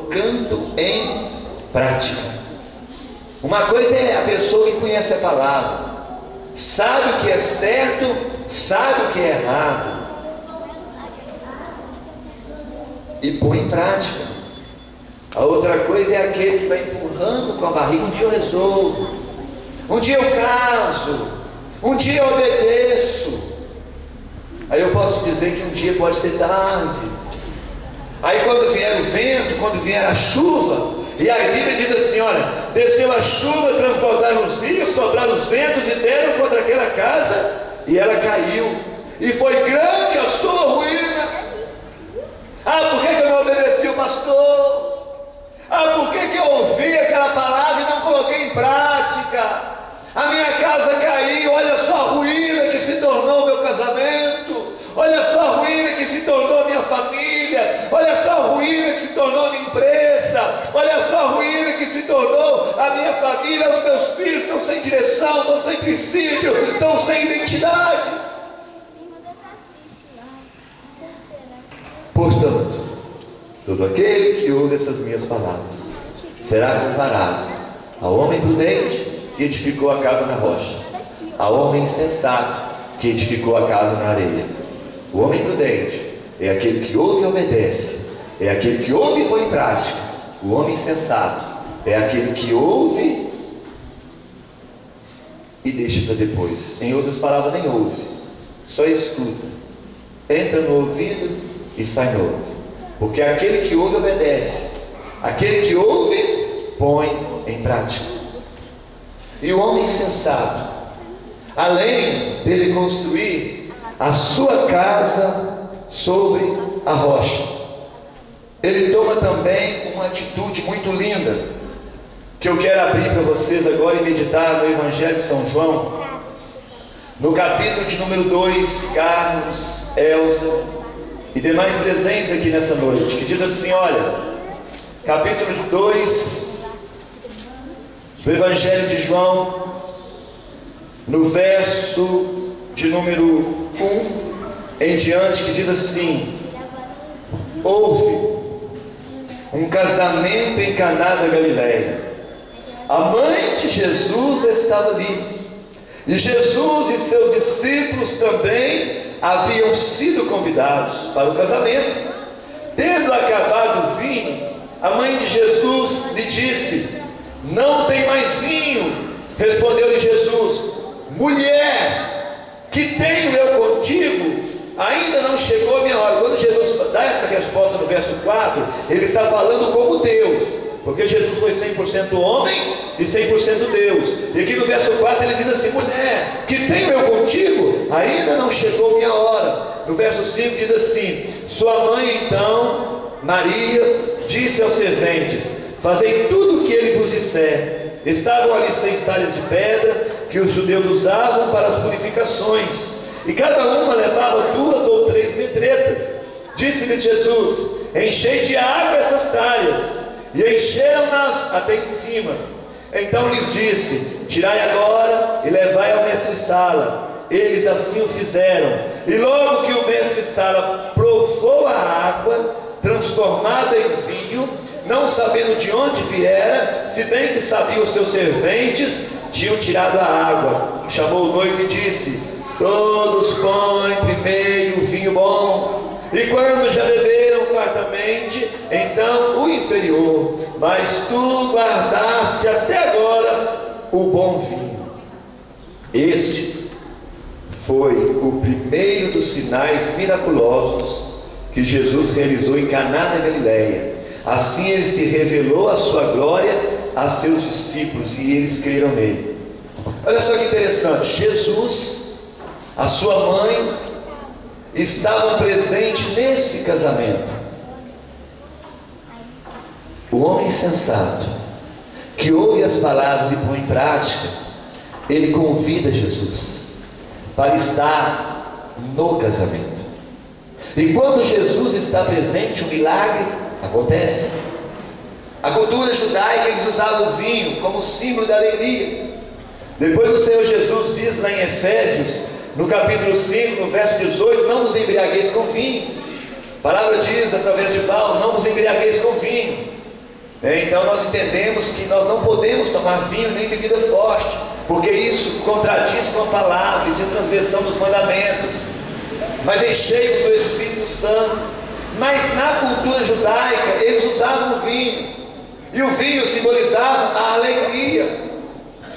colocando em prática. Uma coisa é a pessoa que conhece a palavra, sabe o que é certo, sabe o que é errado e põe em prática. A outra coisa é aquele que vai empurrando com a barriga. Um dia eu resolvo, um dia eu caso, um dia eu obedeço. Aí eu posso dizer que um dia pode ser tarde. Aí quando vier o vento, quando vier a chuva, e a Bíblia diz assim, olha, desceu a chuva, transbordaram os rios, sopraram os ventos e deram contra aquela casa, e ela caiu, e foi grande a sua ruína. Ah, por que eu não obedeci o pastor? Ah, por que eu ouvi aquela palavra e não coloquei em prática? A minha casa caiu, olha só a ruína que se tornou o meu casamento, olha só a ruína que se tornou a minha família, olha só a ruína que se tornou a minha empresa, olha só a ruína que se tornou a minha família, os meus filhos estão sem direção, estão sem princípio, estão sem identidade. Portanto, todo aquele que ouve essas minhas palavras será comparado ao homem prudente que edificou a casa na rocha, ao homem insensato que edificou a casa na areia. O homem prudente é aquele que ouve e obedece, é aquele que ouve e põe em prática. O homem insensato é aquele que ouve e deixa para depois. Em outras palavras, nem ouve, só escuta, entra no ouvido e sai no outro. Porque aquele que ouve obedece, aquele que ouve põe em prática. E o homem insensato, além dele construir a sua casa sobre a rocha, ele toma também uma atitude muito linda, que eu quero abrir para vocês agora e meditar no Evangelho de São João, no capítulo de número 2, Carlos, Elza e demais presentes aqui nessa noite, que diz assim, olha, capítulo 2 do Evangelho de João, no verso de número 1 em diante, que diz assim: houve um casamento em Caná da Galileia, a mãe de Jesus estava ali, e Jesus e seus discípulos também haviam sido convidados para o casamento. Tendo acabado o vinho, a mãe de Jesus lhe disse: não tem mais vinho. Respondeu-lhe Jesus: mulher, que tenho eu contigo? Ainda não chegou a minha hora. Quando Jesus dá essa resposta no verso 4, ele está falando como Deus, porque Jesus foi 100% homem e 100% Deus. E aqui no verso 4 ele diz assim: mulher, que tenho eu contigo? Ainda não chegou a minha hora. No verso 5 diz assim: sua mãe então, Maria, disse aos serventes: fazei tudo o que ele vos disser. Estavam ali 6 talhas de pedra que os judeus usavam para as purificações, e cada uma levava 2 ou 3 medretas. Disse-lhe Jesus: enchei de água essas talhas. E encheram-nas até em cima. Então lhes disse: tirai agora e levai ao mestre-sala. Eles assim o fizeram. E logo que o mestre-sala provou a água transformada em vinho, não sabendo de onde viera, se bem que sabiam os seus serventes, tinham tirado a água. Chamou o noivo e disse: todos põem primeiro o vinho bom, e quando já beberam fartamente, então o inferior, mas tu guardaste até agora o bom vinho. Este foi o primeiro dos sinais miraculosos que Jesus realizou em Caná da Galileia. Assim ele se revelou a sua glória a seus discípulos, e eles creram nele. Olha só que interessante, Jesus, a sua mãe, estavam presentes nesse casamento. O homem sensato, que ouve as palavras e põe em prática, ele convida Jesus para estar no casamento. E quando Jesus está presente, o milagre acontece. A cultura judaica, eles usavam o vinho como símbolo da alegria. Depois o Senhor Jesus diz lá em Efésios, no capítulo 5, no verso 18: não vos embriagueis com vinho. A palavra diz através de Paulo: não vos embriagueis com vinho. Então nós entendemos que nós não podemos tomar vinho nem bebida forte, porque isso contradiz com a palavra, isso é transgressão dos mandamentos. Mas enchei do Espírito Santo. Mas na cultura judaica eles usavam o vinho, e o vinho simbolizava a alegria.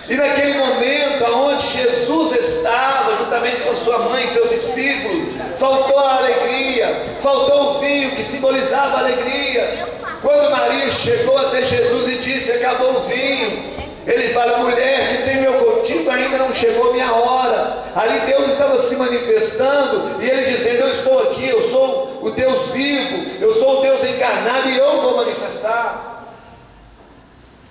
E naquele momento onde Jesus estava juntamente com sua mãe e seus discípulos, faltou a alegria, faltou o vinho que simbolizava a alegria. Quando Maria chegou até Jesus e disse: acabou o vinho, ele fala: mulher, que tem meu contigo, ainda não chegou a minha hora. Ali Deus estava se manifestando, e ele dizendo: eu estou aqui, eu sou o Deus vivo, eu sou o Deus encarnado, e eu vou manifestar.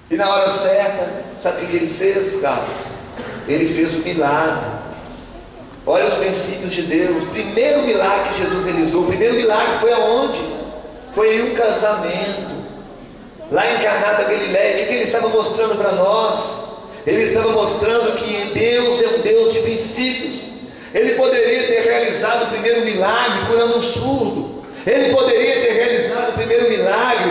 E na hora certa, sabe o que ele fez, Carlos? Ele fez o milagre. Olha os princípios de Deus. O primeiro milagre que Jesus realizou, o primeiro milagre foi aonde? Foi em um casamento, lá em Caná da Galileia. O que ele estava mostrando para nós? Ele estava mostrando que Deus é um Deus de princípios. Ele poderia ter realizado o primeiro milagre curando um surdo. Ele poderia ter realizado o primeiro milagre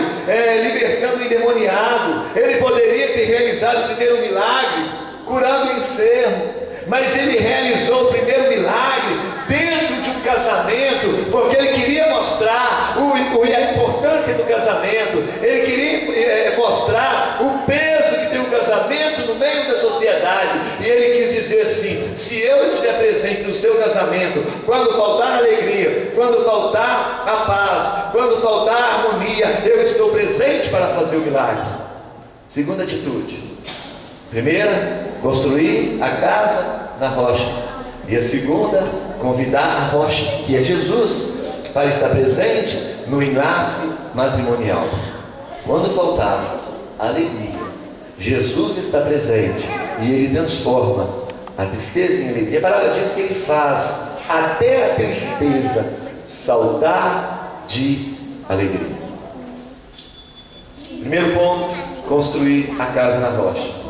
libertando o endemoniado. Ele poderia ter realizado o primeiro milagre curando o enfermo. Mas ele realizou o primeiro milagre dentro de um casamento, porque ele queria mostrar a importância do casamento. Ele queria mostrar o peso que tem o casamento no meio da sociedade. E ele quis dizer assim: se eu estiver presente no seu casamento, quando faltar a alegria, quando faltar a paz, quando faltar a harmonia, eu estou presente para fazer o milagre. Segunda atitude: primeira, construir a casa na rocha. E a segunda, convidar a rocha, que é Jesus, para estar presente no enlace matrimonial. Quando faltar a alegria, Jesus está presente e ele transforma a tristeza em alegria. A palavra diz que ele faz até a tristeza saltar de alegria. Primeiro ponto: construir a casa na rocha.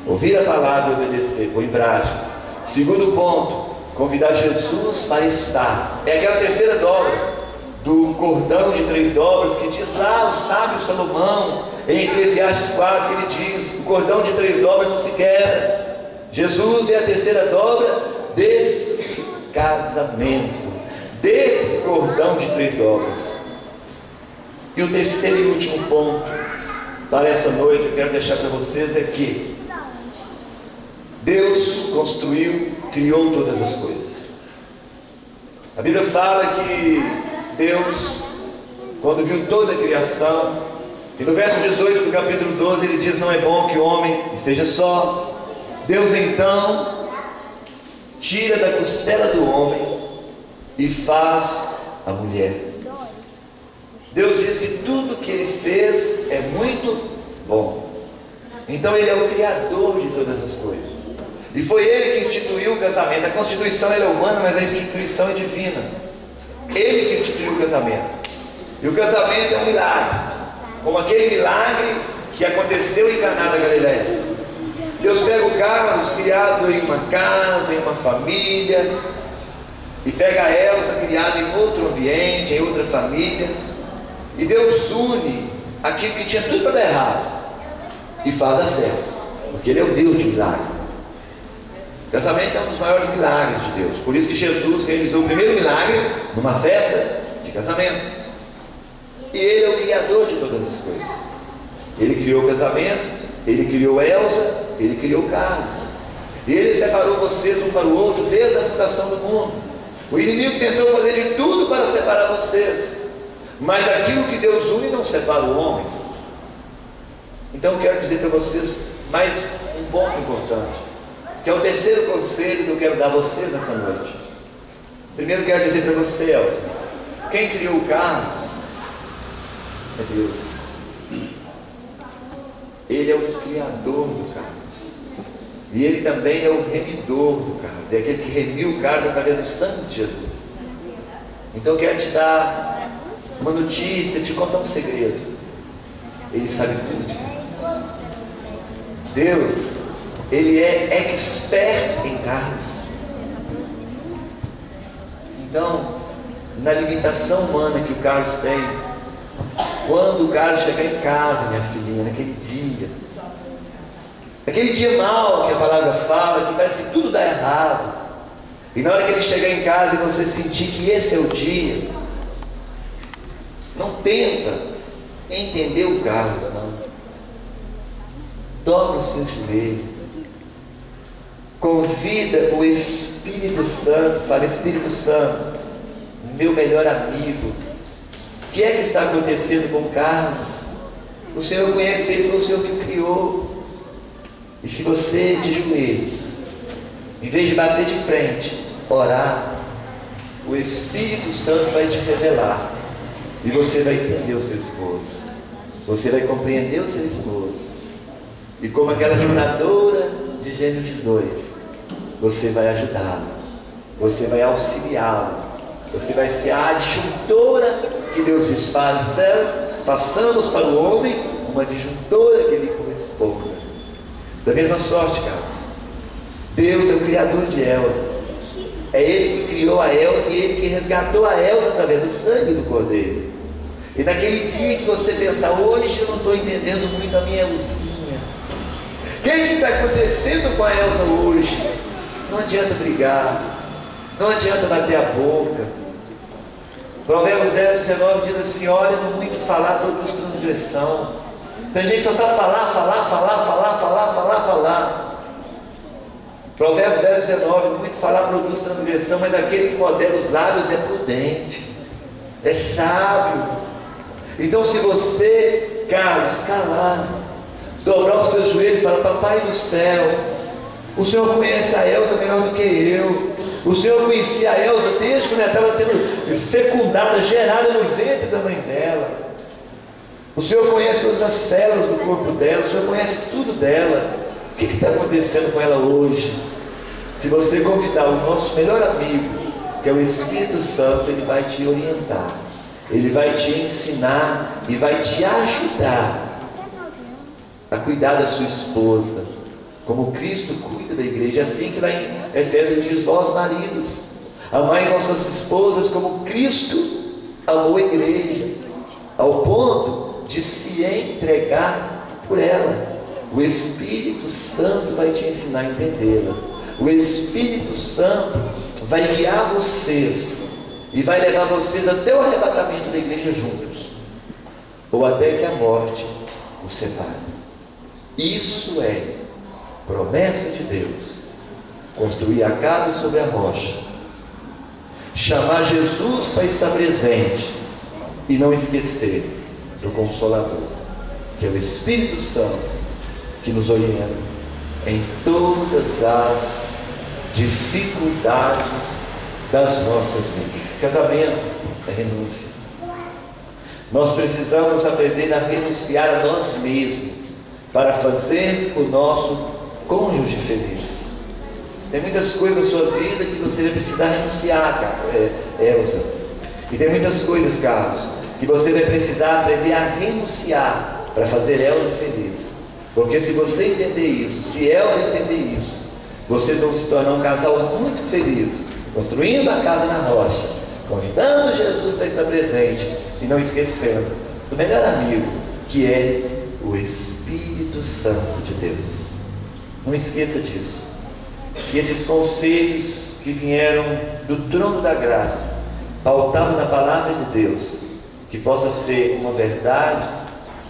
Ouvir a palavra e obedecer, pôr em prática. Segundo ponto: convidar Jesus para estar. É aquela terceira dobra do cordão de 3 dobras que diz lá o sábio Salomão em Eclesiastes 4, que ele diz: o cordão de 3 dobras não se quebra. Jesus é a terceira dobra desse casamento, desse cordão de 3 dobras. E o terceiro e último ponto para essa noite eu quero deixar para vocês é que Deus construiu, criou todas as coisas. A Bíblia fala que Deus, quando viu toda a criação, e no verso 18 do capítulo 12 ele diz: não é bom que o homem esteja só. Deus então tira da costela do homem e faz a mulher. Deus diz que tudo que ele fez é muito bom. Então ele é o criador de todas as coisas. E foi ele que instituiu o casamento. A constituição é humana, mas a instituição é divina. Ele que instituiu o casamento. E o casamento é um milagre, como aquele milagre que aconteceu em Caná da Galileia. Deus pega o Carlos, criado em uma casa, em uma família, e pega a Elsa, criada em outro ambiente, em outra família, e Deus une aquilo que tinha tudo para dar errado e faz dar certo, porque ele é o Deus de milagre. O casamento é um dos maiores milagres de Deus. Por isso que Jesus realizou o primeiro milagre numa festa de casamento. E ele é o criador de todas as coisas. Ele criou o casamento, ele criou Elsa, ele criou Carlos. E ele separou vocês um para o outro desde a fundação do mundo. O inimigo tentou fazer de tudo para separar vocês, mas aquilo que Deus une não separa o homem. Então eu quero dizer para vocês mais um ponto importante, que é o terceiro conselho que eu quero dar a vocês nessa noite. Primeiro quero dizer para você, Elton, quem criou o Carlos é Deus. Ele é o criador do Carlos, e ele também é o remidor do Carlos, é aquele que remiu o Carlos através do sangue de Jesus. Então eu quero te dar uma notícia, te contar um segredo. Ele sabe tudo de nós. Deus, ele é expert em Carlos. Então, na limitação humana que o Carlos tem, Quando o Carlos chegar em casa, minha filhinha, aquele dia mal que a palavra fala, que parece que tudo dá errado, e na hora que ele chegar em casa e você sentir que esse é o dia, não tenta entender o Carlos, não. Dobra o seu joelho, convida o Espírito Santo, fala: Espírito Santo, meu melhor amigo, o que é que está acontecendo com o Carlos? O Senhor conhece ele, foi o Senhor que o criou. E se você de joelhos, em vez de bater de frente, orar, o Espírito Santo vai te revelar, e você vai entender o seu esposo, você vai compreender o seu esposo, e como aquela jogadora de Gênesis 2, você vai ajudá-lo, você vai auxiliá-lo, você vai ser a adjuntora que Deus diz: façamos para o homem uma adjuntora que lhe corresponda. Da mesma sorte, Carlos, Deus é o criador de Elsa, é Ele que criou a Elsa e Ele que resgatou a Elsa através do sangue do Cordeiro. E naquele dia que você pensar: hoje eu não estou entendendo muito a minha Elzinha, o que está acontecendo com a Elsa hoje? Não adianta brigar, não adianta bater a boca. Provérbios 10:19 diz assim: olha, no muito falar produz transgressão. Tem gente que só sabe falar. Provérbios 10:19, no muito falar produz transgressão, mas aquele que modera os lábios é prudente, é sábio. Então, se você, Carlos, calar, dobrar os seus joelhos e falar: Papai do céu, o Senhor conhece a Elsa melhor do que eu. O Senhor conhecia a Elsa desde quando ela estava sendo fecundada, gerada no ventre da mãe dela. O Senhor conhece todas as células do corpo dela, o Senhor conhece tudo dela. O que está acontecendo com ela hoje? Se você convidar o nosso melhor amigo, que é o Espírito Santo, ele vai te orientar, ele vai te ensinar e vai te ajudar a cuidar da sua esposa, como Cristo cuida da igreja. Assim que lá em Efésios diz: vós maridos, amai vossas esposas como Cristo amou a igreja, ao ponto de se entregar por ela. O Espírito Santo vai te ensinar a entendê-la. O Espírito Santo vai guiar vocês e vai levar vocês até o arrebatamento da igreja juntos, ou até que a morte os separe. Isso é promessa de Deus: construir a casa sobre a rocha, chamar Jesus para estar presente e não esquecer do Consolador, que é o Espírito Santo, que nos orienta em todas as dificuldades das nossas vidas. Casamento é renúncia. Nós precisamos aprender a renunciar a nós mesmos para fazer o nosso cônjuge feliz. Tem muitas coisas na sua vida que você vai precisar renunciar, Elsa. E tem muitas coisas, Carlos, que você vai precisar aprender a renunciar para fazer Elsa feliz. Porque se você entender isso, se Elsa entender isso, vocês vão se tornar um casal muito feliz, construindo a casa na rocha, convidando Jesus para estar presente e não esquecendo do melhor amigo, que é o Espírito Santo de Deus. Não esqueça disso. Que esses conselhos que vieram do trono da graça, pautados na palavra de Deus, que possa ser uma verdade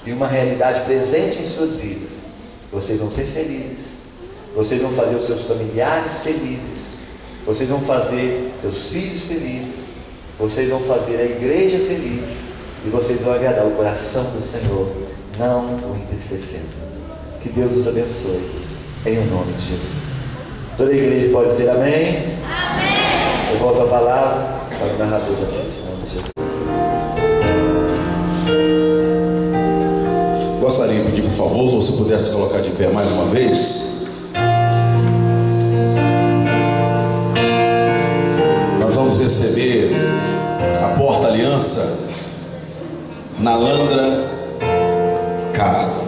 e uma realidade presente em suas vidas. Vocês vão ser felizes, vocês vão fazer os seus familiares felizes, vocês vão fazer seus filhos felizes, vocês vão fazer a igreja feliz, e vocês vão agradar o coração do Senhor, não o entristecendo. Que Deus os abençoe, em o nome de Jesus. Toda a igreja pode dizer amém? Amém. Eu volto a palavra para o narrador da noite, em nome de Jesus. Gostaria de pedir, por favor, se você pudesse colocar de pé mais uma vez. Nós vamos receber a porta-aliança Nalandra Carlos.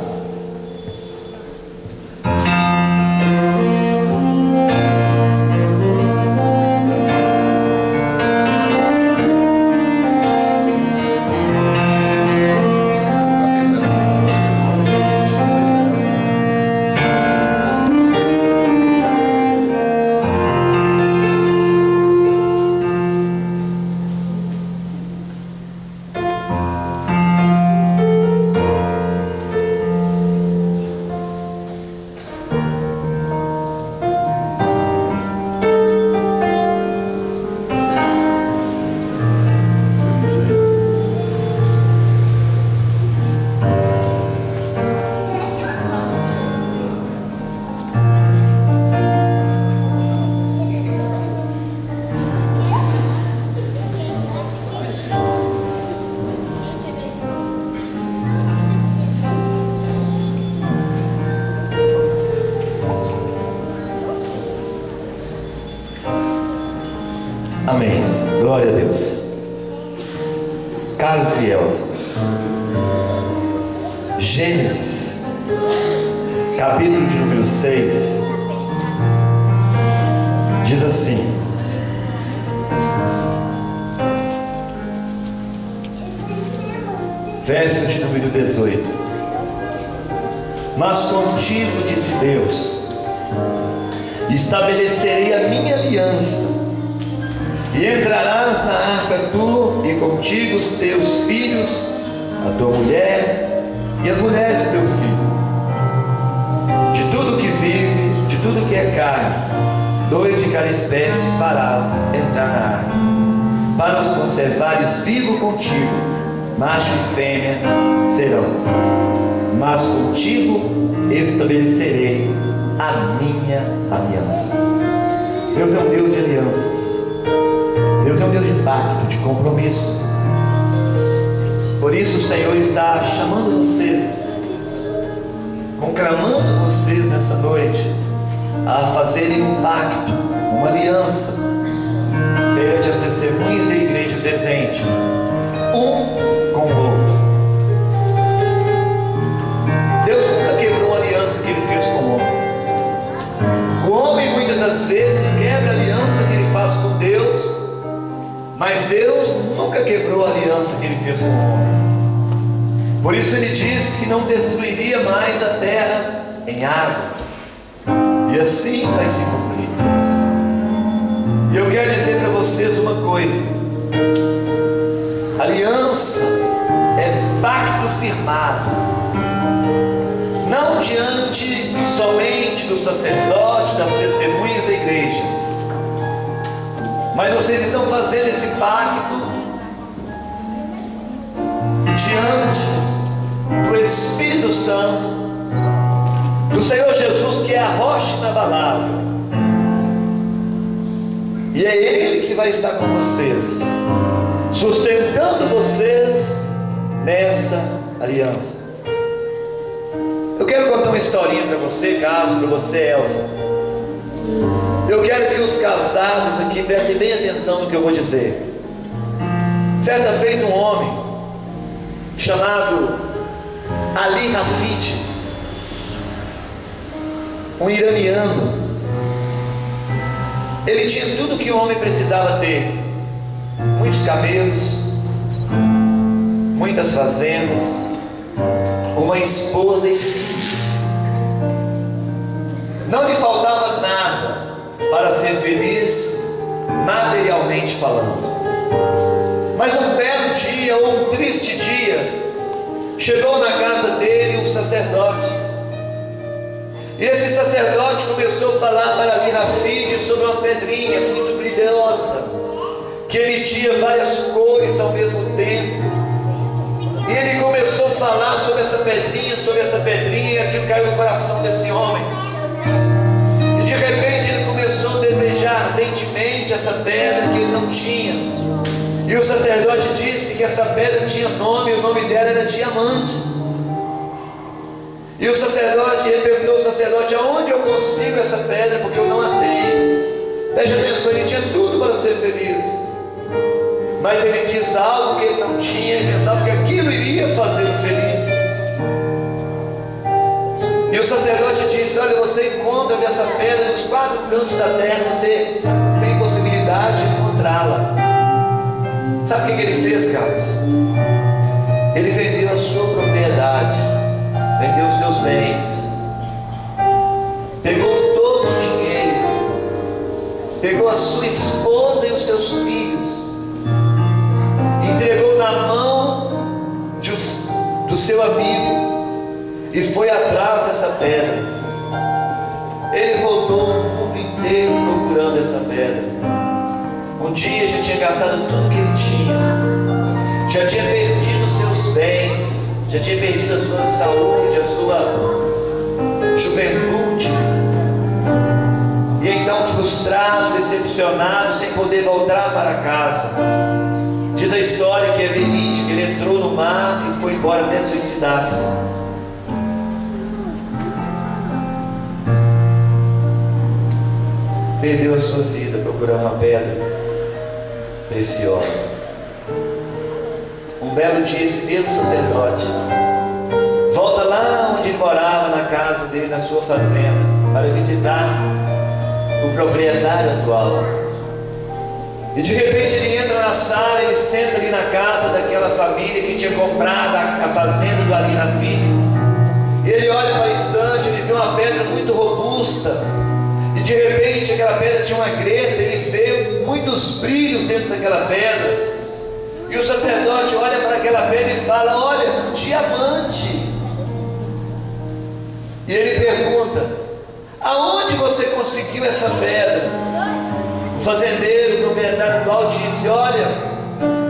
Glória a Deus. Carlos e Elza, Gênesis, capítulo de número 6, diz assim: verso de número 18: mas contigo, disse Deus, estabelecerei a minha aliança, e entrarás na arca tu e contigo os teus filhos, a tua mulher e as mulheres do teu filho. De tudo que vive, de tudo que é carne, 2 de cada espécie farás entrar na arca, para os conservares vivo contigo, macho e fêmea serão. Mas contigo estabelecerei a minha aliança. Deus é um Deus de alianças. Deus é um Deus de pacto, de compromisso. Por isso o Senhor está chamando vocês, conclamando vocês nessa noite a fazerem um pacto, uma aliança perante as testemunhas e a igreja presente, um com o outro. Deus nunca quebrou a aliança que Ele fez com o homem. O homem muitas das vezes quebra a aliança que Ele faz com Deus, mas Deus nunca quebrou a aliança que Ele fez com o homem. Por isso Ele disse que não destruiria mais a terra em água, e assim vai se cumprir. E eu quero dizer para vocês uma coisa: aliança é pacto firmado, não diante somente do sacerdote, das testemunhas da igreja, mas vocês estão fazendo esse pacto diante do Espírito Santo, do Senhor Jesus, que é a rocha inabalável, e é Ele que vai estar com vocês, sustentando vocês nessa aliança. Eu quero contar uma historinha para você, Carlos, para você, Elza. Eu quero que os casados aqui prestem bem atenção no que eu vou dizer. Certa vez um homem chamado Ali Rafid, um iraniano, ele tinha tudo que o homem precisava ter: muitos camelos, muitas fazendas, uma esposa e filhos. Não lhe faltava nada para ser feliz, materialmente falando. Mas um belo dia, ou um triste dia, chegou na casa dele um sacerdote. E esse sacerdote começou a falar para Ali Rafid sobre uma pedrinha muito brilhosa, que emitia várias cores ao mesmo tempo. E ele começou a falar sobre essa pedrinha, e aquilo caiu no coração desse homem. E de repente ele começou a desejar ardentemente essa pedra que ele não tinha. E o sacerdote disse que essa pedra tinha nome, e o nome dela era diamante. E o sacerdote, ele perguntou ao sacerdote: aonde eu consigo essa pedra, porque eu não a tenho? Preste atenção, ele tinha tudo para ser feliz, mas ele quis algo que ele não tinha, e pensava que aquilo iria fazê-lo feliz. E o sacerdote disse: olha, você encontra essa pedra nos 4 cantos da terra, você tem possibilidade de encontrá-la. Sabe o que ele fez, Carlos? Ele vendeu a sua propriedade, vendeu os seus bens, pegou todo o dinheiro, pegou a sua esposa e os seus filhos, entregou na mão do seu amigo e foi atrás dessa pedra. Ele rodou o mundo inteiro procurando essa pedra. Um dia já tinha gastado tudo que ele tinha, já tinha perdido os seus bens, já tinha perdido a sua saúde, a sua juventude. E então, frustrado, decepcionado, sem poder voltar para casa, diz a história que é verídica, ele entrou no mar e foi embora até suicidar-se. Perdeu a sua vida procurando uma pedra. preciosa. Um belo dia, esse mesmo sacerdote volta lá onde ele morava, na casa dele, na sua fazenda, para visitar o proprietário atual. E de repente ele entra na sala, ele senta ali na casa daquela família que tinha comprado a fazenda do Alina Filho. E ele olha para a estante, ele vê uma pedra muito robusta. E de repente aquela pedra tinha uma greta, ele vê muitos brilhos dentro daquela pedra. E o sacerdote olha para aquela pedra e fala: olha, um diamante. E ele pergunta: aonde você conseguiu essa pedra? O fazendeiro, o proprietário atual, disse: olha,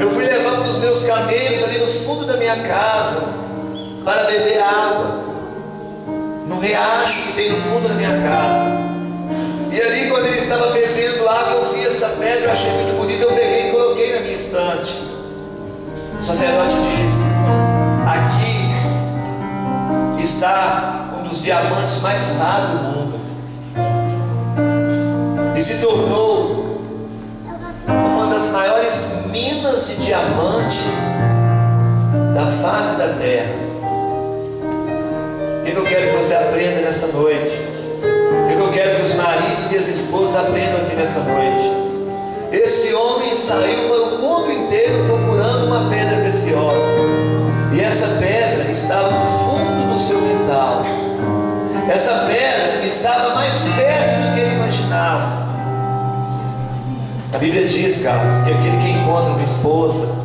eu fui levar um dos meus camelos ali no fundo da minha casa para beber água, no riacho que tem no fundo da minha casa. E ali, quando ele estava bebendo água, eu vi essa pedra, eu achei muito bonita, eu peguei e coloquei na minha estante. O sacerdote disse: aqui está um dos diamantes mais raros do mundo. E se tornou uma das maiores minas de diamante da face da terra. O que eu quero que você aprenda nessa noite? O que eu quero que os maridos e as esposas aprendam aqui nessa noite? Esse homem saiu para o mundo inteiro procurando uma pedra preciosa. E essa pedra estava no fundo do seu quintal. Essa pedra estava mais perto do que ele imaginava. A Bíblia diz, Carlos, que aquele que encontra uma esposa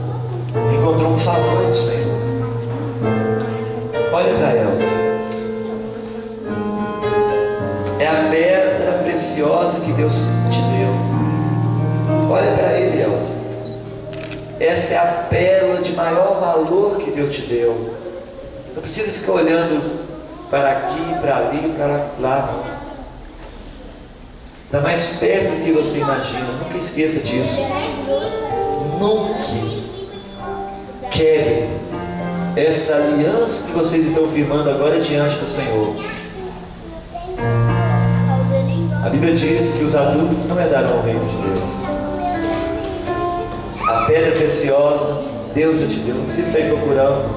encontrou um favor do Senhor. Olha para Elza. É a pedra preciosa que Deus te deu. Olha para ele, Elza. Essa é a pérola de maior valor que Deus te deu. Não precisa ficar olhando para aqui, para ali, para lá, não. Está mais perto do que você imagina. Nunca esqueça disso. Nunca quebre essa aliança que vocês estão firmando agora diante do Senhor. A Bíblia diz que os adultos não herdarão o reino de Deus. A pedra preciosa Deus já te deu. Não precisa sair procurando,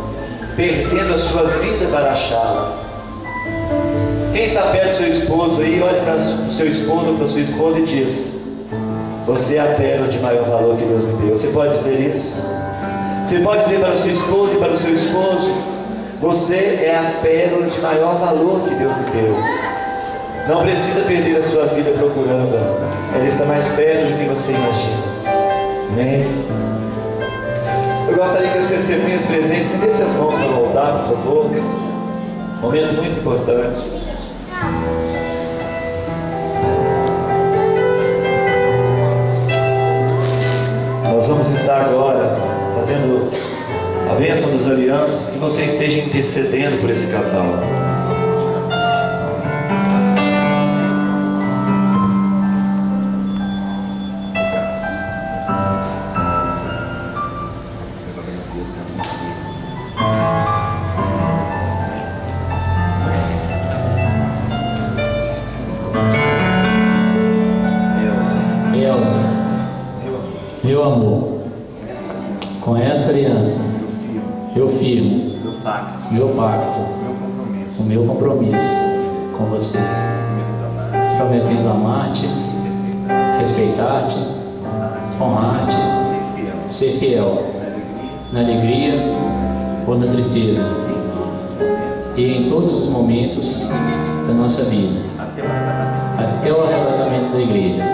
perdendo a sua vida para achá-la. Quem está perto do seu esposo aí, olha para o seu esposo ou para a sua esposa e diz: você é a pérola de maior valor que Deus me deu. Você pode dizer isso? Você pode dizer para a sua esposa e para o seu esposo: você é a pérola de maior valor que Deus me deu. Não precisa perder a sua vida procurando. Ela está mais perto do que você imagina. Amém? Eu gostaria que as testemunhas presentes dessem as mãos para voltar, por favor. Momento muito importante. Nós vamos estar agora fazendo a bênção das alianças, que você esteja intercedendo por esse casal. Meu amor, com essa aliança, eu firmo meu pacto, o meu compromisso com você, prometendo amar-te, respeitar-te, honrar-te, ser fiel na alegria ou na tristeza, e em todos os momentos da nossa vida, até o arrebatamento da igreja,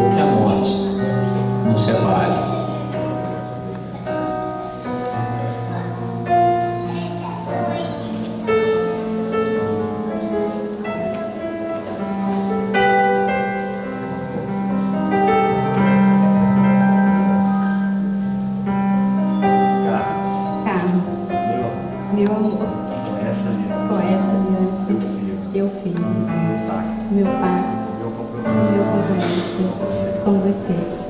ou que a morte nos separe. Meu amor, com essa aliança, eu firmo meu pacto, meu compromisso com você.